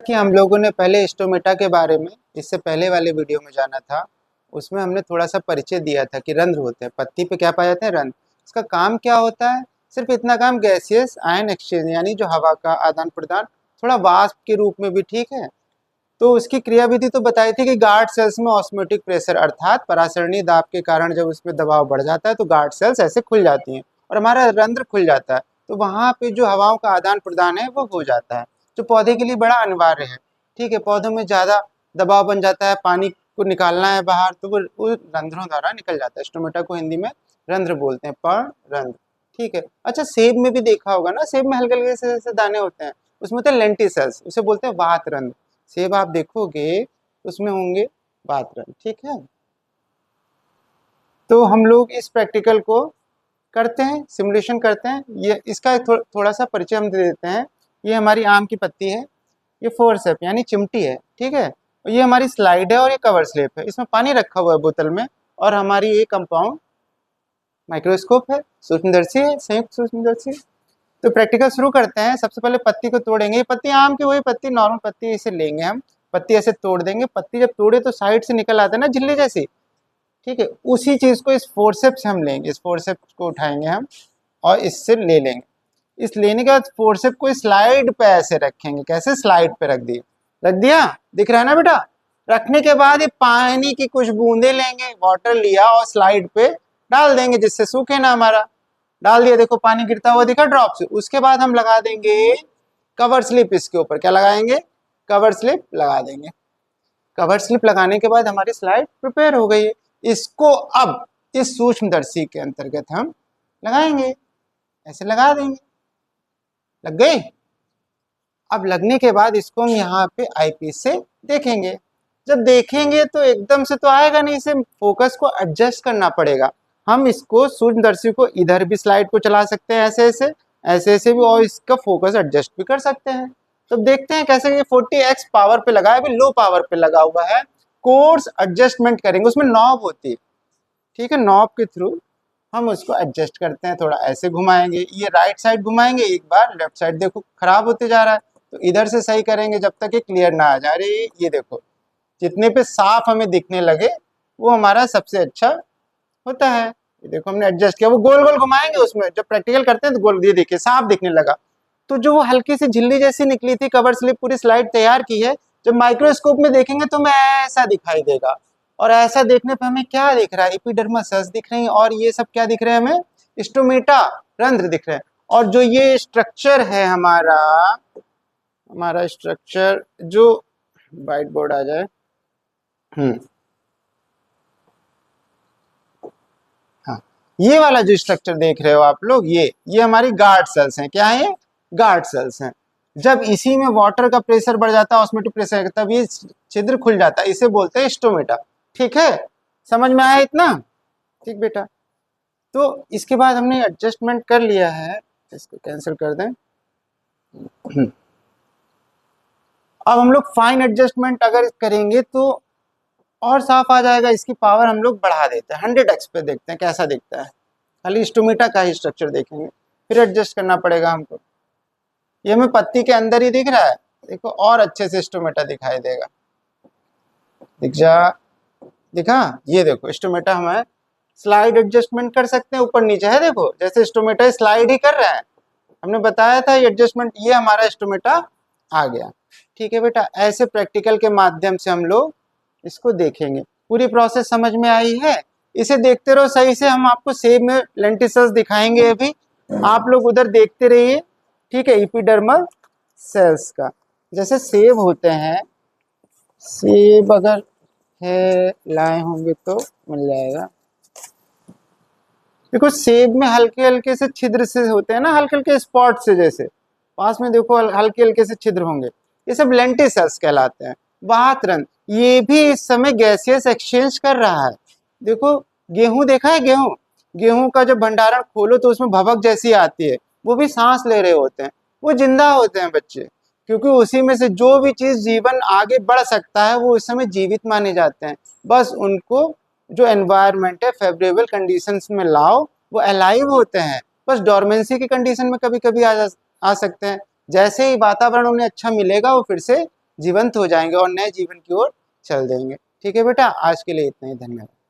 कि हम लोगों ने पहले स्टोमेटा के बारे में इससे पहले वाले वीडियो में जाना था। उसमें हमने थोड़ा सा परिचय दिया था कि रंध्र होते हैं, पत्ती पे क्या पाए जाते हैं, रंध्र। इसका काम क्या होता है? सिर्फ इतना काम, गैसियस आयन एक्सचेंज, यानी जो हवा का आदान प्रदान, थोड़ा वाष्प के रूप में भी ठीक है। तो उसकी क्रियाविधि तो बताई थी कि गार्ड सेल्स में ऑस्मोटिक प्रेशर अर्थात परासरणी दाब के कारण जब उसमें दबाव बढ़ जाता है तो गार्ड सेल्स ऐसे खुल जाती हैं और हमारा रंध्र खुल जाता है, तो वहाँ पे जो हवाओं का आदान प्रदान है वो हो जाता है, जो पौधे के लिए बड़ा अनिवार्य है। ठीक है, पौधों में ज़्यादा दबाव बन जाता है, पानी को निकालना है बाहर, तो वो रंध्रों द्वारा निकल जाता है। स्टोमेटा को हिंदी में रंध्र बोलते हैं, पर्णरंध्र। ठीक है। अच्छा, सेब में भी देखा होगा ना, सेब में हल्के हल्के से दाने होते हैं, उसमें होते हैं लेंटिसेल्स, उसे बोलते हैं वात रंध्र। सेब आप देखोगे उसमें होंगे वात रंध्र। ठीक है, तो हम लोग इस प्रैक्टिकल को करते हैं, सिमुलेशन करते हैं। ये इसका थोड़ा सा परिचय हम दे देते हैं। ये हमारी आम की पत्ती है, ये फोरसेप यानी चिमटी है। ठीक है, और ये हमारी स्लाइड है और ये कवर स्लिप है। इसमें पानी रखा हुआ है बोतल में, और हमारी ये कंपाउंड माइक्रोस्कोप है, सूक्ष्मदर्शी है, संयुक्त सूक्ष्मदर्शी। तो प्रैक्टिकल शुरू करते हैं। सबसे पहले पत्ती को तोड़ेंगे। ये पत्ती आम की वही पत्ती, नॉर्मल पत्ती, इसे लेंगे हम। पत्ती ऐसे तोड़ देंगे। पत्ती जब तोड़े तो साइड से निकल आता है ना झिल्ली जैसी। ठीक है, उसी चीज को इस फोरसेप्स से हम लेंगे। इस फोरसेप्स को उठाएंगे हम और इससे ले लेंगे। इस लेने के बाद फोरसेप को स्लाइड पे ऐसे रखेंगे। कैसे? स्लाइड पे रख दिए, रख दिया, दिख रहा है ना बेटा। रखने के बाद ये पानी की कुछ बूंदे लेंगे, वाटर लिया और स्लाइड पे डाल देंगे जिससे सूखे ना हमारा। डाल दिया, देखो पानी गिरता हुआ दिखा ड्रॉप से। उसके बाद हम लगा देंगे कवर स्लिप इसके ऊपर। क्या लगाएंगे? कवर स्लिप लगा देंगे। कवर स्लिप लगाने के बाद हमारी स्लाइड प्रिपेयर हो गई है। इसको अब इस सूक्ष्मदर्शी के अंतर्गत हम लगाएंगे, ऐसे लगा देंगे। लग गई। अब लगने के बाद इसको हम यहाँ पे आईपीस से देखेंगे। जब देखेंगे तो एकदम से तो आएगा नहीं, इसे फोकस को एडजस्ट करना पड़ेगा। हम इसको सूक्ष्मदर्शी को इधर भी स्लाइड को चला सकते हैं, ऐसे ऐसे ऐसे ऐसे भी, और इसका फोकस एडजस्ट भी कर सकते हैं। तो देखते हैं कैसे। ये 40x पावर पे लगा है, अभी लो पावर पे लगा हुआ है। कोर्स एडजस्टमेंट करेंगे, उसमें नॉब होती है। ठीक है, नॉब के थ्रू हम उसको एडजस्ट करते हैं। थोड़ा ऐसे घुमाएंगे, ये राइट साइड घुमाएंगे एक बार, लेफ्ट साइड देखो खराब होते जा रहा है, तो इधर से सही करेंगे जब तक ये क्लियर ना आ जाए। अरे ये देखो, जितने पे साफ हमें दिखने लगे वो हमारा सबसे अच्छा होता है। ये देखो हमने एडजस्ट किया, वो गोल गोल घुमाएंगे उसमें। जब प्रैक्टिकल करते हैं तो गोल, ये देखिए साफ दिखने लगा। तो जो वो हल्की सी झिल्ली जैसी निकली थी, कवर स्लिप पूरी स्लाइड तैयार की है, जब माइक्रोस्कोप में देखेंगे तो हमें ऐसा दिखाई देगा। और ऐसा देखने पर हमें क्या दिख रहा है? एपिडर्मस सेल्स दिख रही हैं, और ये सब क्या दिख रहे हैं हमें? स्टोमेटा, रंध्र दिख रहे हैं। और जो ये स्ट्रक्चर है हमारा स्ट्रक्चर, जो व्हाइट बोर्ड आ जाए, हाँ, ये वाला जो स्ट्रक्चर देख रहे हो आप लोग, ये हमारी गार्ड सेल्स हैं। क्या है ये? गार्ड सेल्स हैं। जब इसी में वाटर का प्रेशर बढ़ जाता है, ऑस्मोटिक प्रेशर, तब ये छिद्र खुल जाता है, इसे बोलते हैं स्टोमेटा। ठीक है, समझ में आया इतना? ठीक बेटा। तो इसके बाद हमने एडजस्टमेंट कर लिया है, इसको कैंसिल कर दें। अब हम लोग फाइन एडजस्टमेंट अगर करेंगे तो और साफ आ जाएगा। इसकी पावर हम लोग बढ़ा देते हैं, 100x पे देखते हैं कैसा दिखता है। खाली स्टोमेटा का ही स्ट्रक्चर देखेंगे, फिर एडजस्ट करना पड़ेगा हमको। ये हमें पत्ती के अंदर ही दिख रहा है, देखो और अच्छे से स्टोमेटा दिखाई देगा। दिख जा, दिखा? ये देखो स्टोमेटा हमें स्लाइड एडजस्टमेंट कर सकते हैं, ऊपर नीचे है देखो, जैसे स्टोमेटा स्लाइड ही कर रहा है। हमने बताया था ये एडजस्टमेंट, ये हमारा स्टोमेटा आ गया। ठीक है बेटा, ऐसे प्रैक्टिकल के माध्यम से हम लोग इसको देखेंगे। पूरी प्रोसेस समझ में आई है? इसे देखते रहो सही से। हम आपको सेब में लेंटिसेल्स दिखाएंगे अभी, आप लोग उधर देखते रहिए। ठीक है, एपिडर्मल सेल्स का, जैसे सेब होते हैं, सेब अगर है लाए होंगे तो मिल जाएगा। देखो सेब में हल्के हल्के से छिद्र से होते हैं ना, हल्के हल्के स्पॉट से, जैसे पास में देखो हल्के हल्के से छिद्र होंगे, ये सब लेंटिसेल्स कहलाते हैं। वात रंध्र ये भी इस समय गैसियस एक्सचेंज कर रहा है। देखो गेहूं देखा है? गेहूं का जब भंडारण खोलो तो उसमें भभक जैसी आती है, वो भी सांस ले रहे होते हैं, वो जिंदा होते हैं बच्चे, क्योंकि उसी में से जो भी चीज जीवन आगे बढ़ सकता है वो इस समय जीवित माने जाते हैं। बस उनको जो एनवायरनमेंट है फेवरेबल कंडीशंस में लाओ, वो अलाइव होते हैं। बस डोरमेंसी की कंडीशन में कभी कभी आ सकते हैं। जैसे ही वातावरण उन्हें अच्छा मिलेगा वो फिर से जीवंत हो जाएंगे और नए जीवन की ओर चल देंगे। ठीक है बेटा, आज के लिए इतना ही, धन्यवाद।